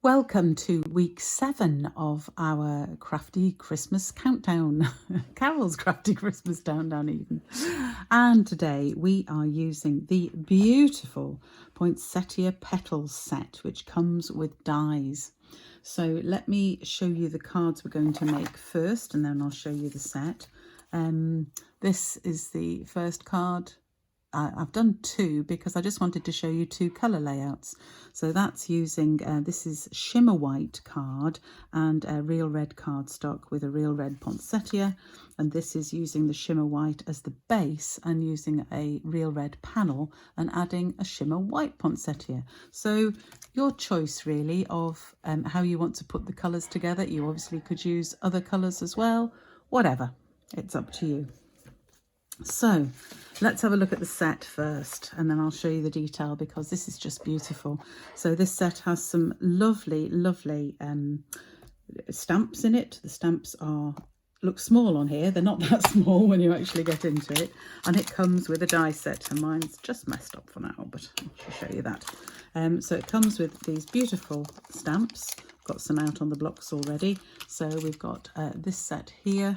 Welcome to week 7 of our crafty Christmas countdown. Carol's crafty Christmas countdown even. And today we are using the beautiful Poinsettia Petals set, which comes with dies. So let me show you the cards we're going to make first, and then I'll show you the set. This is the first card. I've done 2 because I just wanted to show you 2 colour layouts. So that's using, this is shimmer white card and a real red cardstock with a real red poinsettia. And this is using the shimmer white as the base and using a real red panel and adding a shimmer white poinsettia. So your choice really of how you want to put the colours together. You obviously could use other colours as well, whatever, it's up to you. So let's have a look at the set first, and then I'll show you the detail because this is just beautiful. So this set has some lovely stamps in it. The stamps look small on here. They're not that small when you actually get into it. And it comes with a die set, and mine's just messed up for now, but I'll show you that. So it comes with these beautiful stamps. Got some out on the blocks already. So we've got this set here,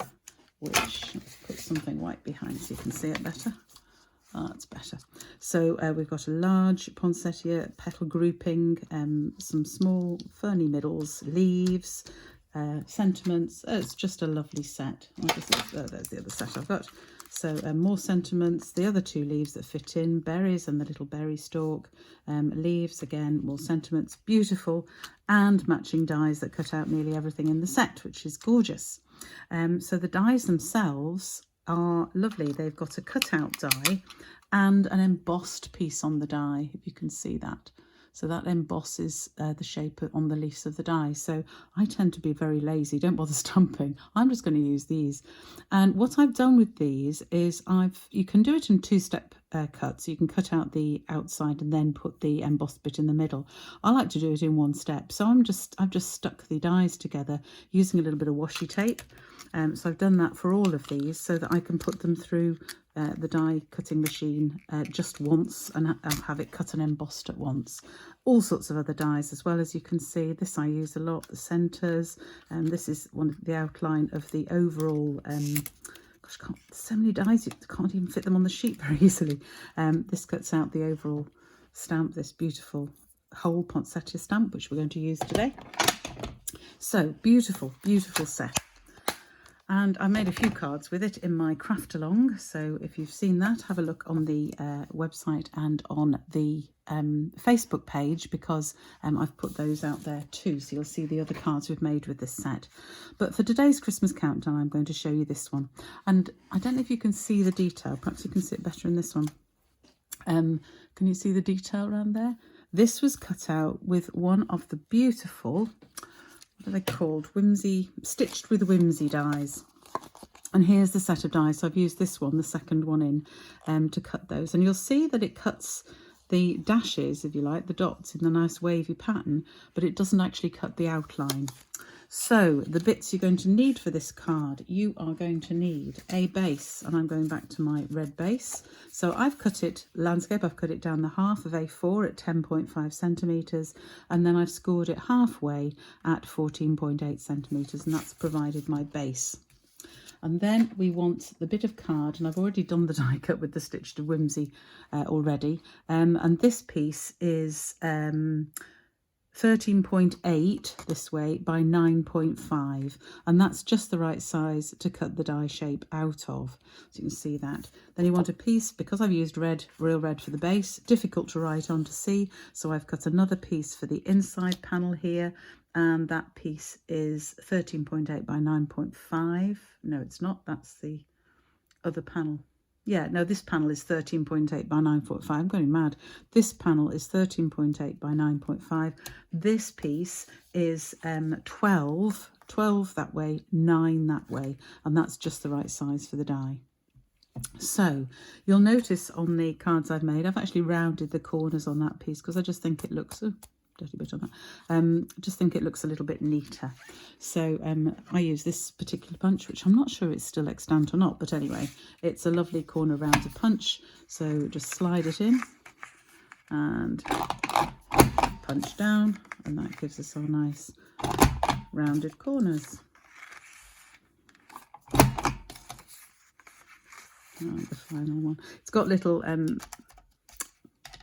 which, let's put something white behind so you can see it better. That's better. So we've got a large poinsettia petal grouping, some small ferny middles, leaves, sentiments. It's just a lovely set. There's the other set I've got. So more sentiments, the other 2 leaves that fit in, berries and the little berry stalk, leaves again, more sentiments, beautiful, and matching dies that cut out nearly everything in the set, which is gorgeous. So the dies themselves are lovely. They've got a cutout die and an embossed piece on the die, if you can see that. So that embosses the shape on the leaves of the die. So I tend to be very lazy, don't bother stamping. I'm just going to use these. And what I've done with these is you can do it in 2-step cuts. You can cut out the outside and then put the embossed bit in the middle. I like to do it in 1 step. So I've just stuck the dies together using a little bit of washi tape. So I've done that for all of these so that I can put them through the die cutting machine just once and have it cut and embossed at once. All sorts of other dies as well, as you can see. This I use a lot, the centres, and this is one of the outline of the overall gosh, so many dies, you can't even fit them on the sheet very easily. This cuts out the overall stamp, this beautiful whole poinsettia stamp, which we're going to use today. So beautiful set. And I made a few cards with it in my craft along. So if you've seen that, have a look on the website and on the Facebook page, because I've put those out there too. So you'll see the other cards we've made with this set. But for today's Christmas countdown, I'm going to show you this one. And I don't know if you can see the detail. Perhaps you can see it better in this one. Can you see the detail around there? This was cut out with one of the beautiful, what are they called? Stitched with whimsy dies. And here's the set of dies. So I've used this one, the second one in, to cut those. And you'll see that it cuts the dashes, if you like, the dots in the nice wavy pattern, but it doesn't actually cut the outline. So the bits you're going to need for this card, you are going to need a base, and I'm going back to my red base. So I've cut it landscape, I've cut it down the half of A4 at 10.5 centimetres, and then I've scored it halfway at 14.8 centimetres, and that's provided my base. And then we want the bit of card, and I've already done the die cut with the Stitch to Whimsy already, and this piece is 13.8 this way by 9.5, and that's just the right size to cut the die shape out of. So you can see that. Then you want a piece, because I've used red, real red for the base, difficult to write on to see, so I've cut another piece for the inside panel here, and that piece is 13.8 by 9.5. No, it's not, that's the other panel. Yeah, no, this panel is 13.8 by 9.5. I'm going mad. This panel is 13.8 by 9.5. This piece is 12 that way, 9 that way, and that's just the right size for the die. So you'll notice on the cards I've made, I've actually rounded the corners on that piece because I just think it looks, dirty bit on that. Just think it looks a little bit neater. So I use this particular punch, which I'm not sure it's still extant or not, but anyway, it's a lovely corner rounder punch. So just slide it in and punch down, and that gives us our nice rounded corners. And the final one. It's got little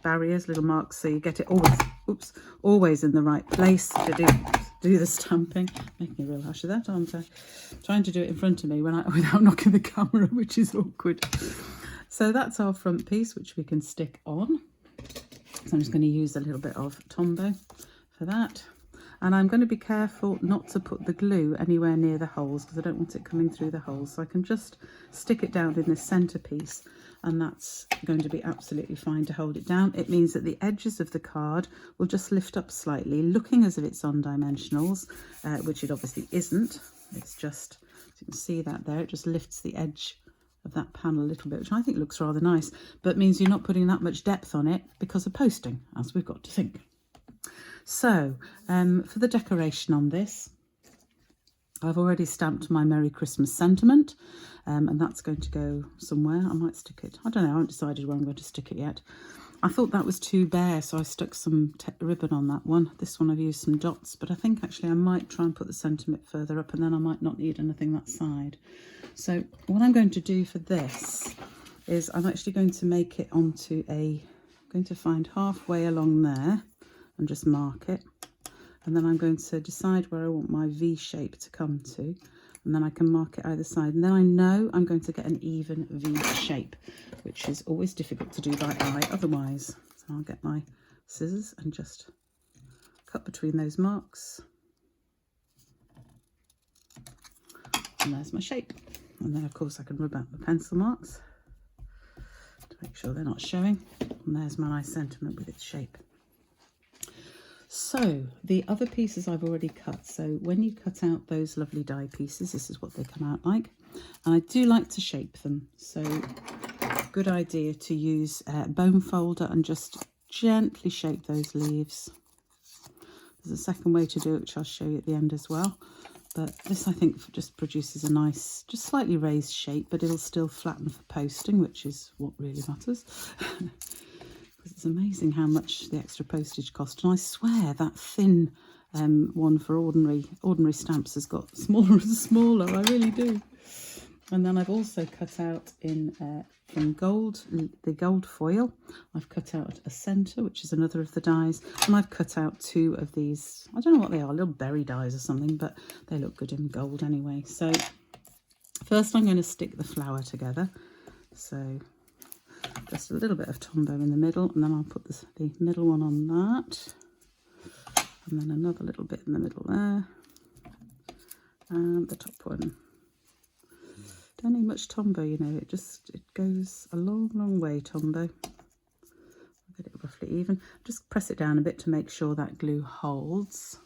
barriers, little marks, so you get it always in the right place to do the stamping. Making a real hash of that, aren't I? Trying to do it in front of me without knocking the camera, which is awkward. So that's our front piece, which we can stick on. So I'm just going to use a little bit of Tombow for that. And I'm going to be careful not to put the glue anywhere near the holes, because I don't want it coming through the holes. So I can just stick it down in this centre piece, and that's going to be absolutely fine to hold it down. It means that the edges of the card will just lift up slightly, looking as if it's on dimensionals, which it obviously isn't. It's just, as you can see that there, it just lifts the edge of that panel a little bit, which I think looks rather nice, but means you're not putting that much depth on it because of posting, as we've got to think. So for the decoration on this, I've already stamped my Merry Christmas sentiment, and that's going to go somewhere. I might stick it, I don't know, I haven't decided where I'm going to stick it yet. I thought that was too bare, so I stuck some ribbon on that one. This one I've used some dots, but I think actually I might try and put the sentiment further up, and then I might not need anything that side. So what I'm going to do for this is I'm actually going to make it onto I'm going to find halfway along there and just mark it, and then I'm going to decide where I want my V shape to come to, and then I can mark it either side, and then I know I'm going to get an even V shape, which is always difficult to do by eye otherwise. So I'll get my scissors and just cut between those marks, and there's my shape. And then of course I can rub out the pencil marks to make sure they're not showing, and there's my nice sentiment with its shape. So the other pieces I've already cut. So when you cut out those lovely die pieces, this is what they come out like. And I do like to shape them. So good idea to use a bone folder and just gently shape those leaves. There's a second way to do it, which I'll show you at the end as well. But this I think just produces a nice, just slightly raised shape, but it'll still flatten for posting, which is what really matters. It's amazing how much the extra postage cost, and I swear that thin one for ordinary stamps has got smaller and smaller. I really do. And then I've also cut out in gold, the gold foil. I've cut out a centre, which is another of the dies, and I've cut out two of these. I don't know what they are, little berry dies or something, but they look good in gold anyway. So first I'm going to stick the flower together. So just a little bit of Tombow in the middle, and then I'll put the middle one on that, and then another little bit in the middle there, and the top one. Don't need much Tombow, you know, it goes a long way, Tombow. I'll get it roughly even. Just press it down a bit to make sure that glue holds,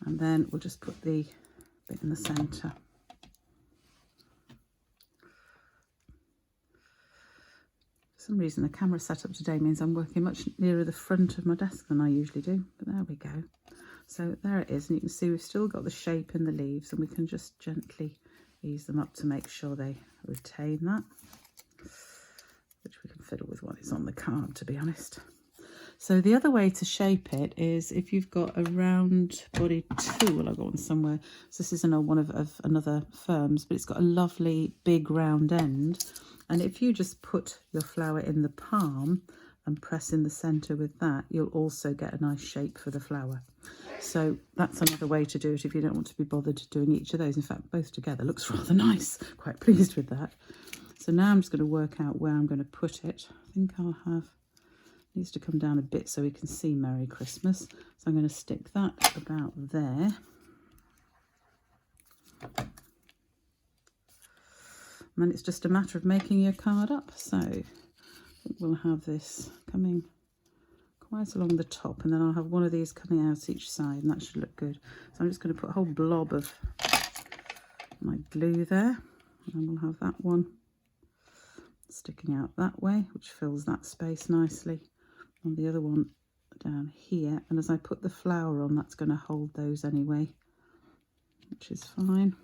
and then we'll just put the bit in the centre. For some reason the camera setup today means I'm working much nearer the front of my desk than I usually do, but there we go. So there it is, and you can see we've still got the shape in the leaves, and we can just gently ease them up to make sure they retain that, which we can fiddle with when it's on the card, to be honest. So the other way to shape it is if you've got a round body tool. I've got one somewhere, so this is one of another firm's, but it's got a lovely big round end. And if you just put your flower in the palm and press in the centre with that, you'll also get a nice shape for the flower. So that's another way to do it if you don't want to be bothered doing each of those. In fact, both together looks rather nice. Quite pleased with that. So now I'm just going to work out where I'm going to put it. I think I'll have, needs to come down a bit so we can see Merry Christmas. So I'm going to stick that about there. And then it's just a matter of making your card up. So I think we'll have this coming quite along the top, and then I'll have one of these coming out each side, and that should look good. So I'm just going to put a whole blob of my glue there, and we'll have that one sticking out that way, which fills that space nicely, and the other one down here. And as I put the flower on, that's going to hold those anyway, which is fine.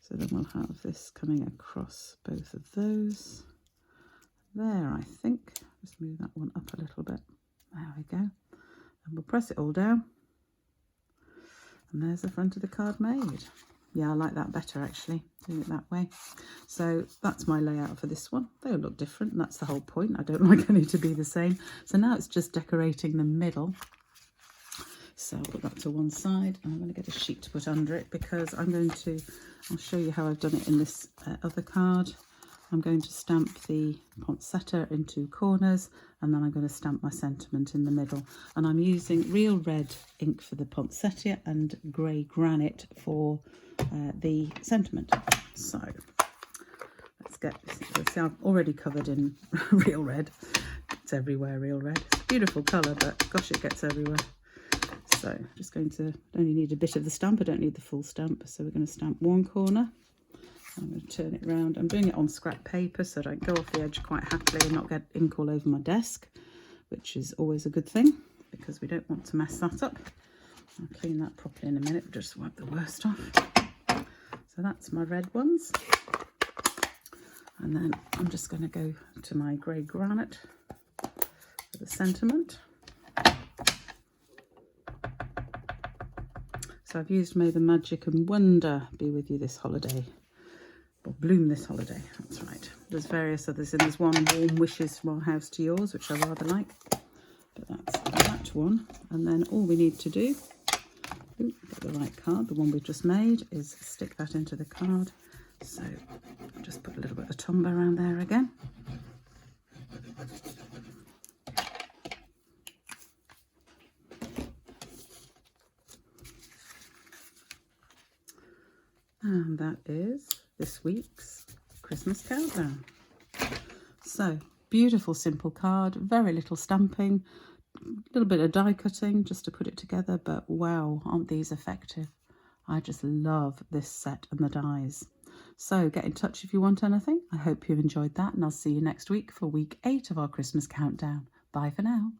So then we'll have this coming across both of those. There, I think. Just move that one up a little bit. There we go. And we'll press it all down. And there's the front of the card made. Yeah, I like that better actually, doing it that way. So that's my layout for this one. They all look different, and that's the whole point. I don't like any to be the same. So now it's just decorating the middle. So I'll put that to one side, and I'm going to get a sheet to put under it because I'll show you how I've done it in this other card. I'm going to stamp the poinsettia in 2 corners, and then I'm going to stamp my sentiment in the middle. And I'm using real red ink for the poinsettia and grey granite for the sentiment. So let's get this. See, I've already covered in real red. It's everywhere, real red. It's a beautiful colour, but gosh, it gets everywhere. So I'm just going to, only need a bit of the stamp, I don't need the full stamp. So we're going to stamp one corner. I'm going to turn it round. I'm doing it on scrap paper so I don't go off the edge quite happily and not get ink all over my desk, which is always a good thing because we don't want to mess that up. I'll clean that properly in a minute, just wipe the worst off. So that's my red ones. And then I'm just going to go to my grey granite for the sentiment. So I've used May the Magic and Wonder be with you this holiday. Or bloom this holiday, that's right. There's various others, and there's one Warm Wishes from Our House to Yours, which I rather like. But that's that one. And then all we need to do, get the right card, the one we've just made, is stick that into the card. So just put a little bit of tombow around there again. And that is this week's Christmas countdown. So beautiful simple card, very little stamping, a little bit of die cutting just to put it together, but wow, aren't these effective? I just love this set and the dies. So get in touch if you want anything. I hope you've enjoyed that, and I'll see you next week for week 8 of our Christmas countdown. Bye for now.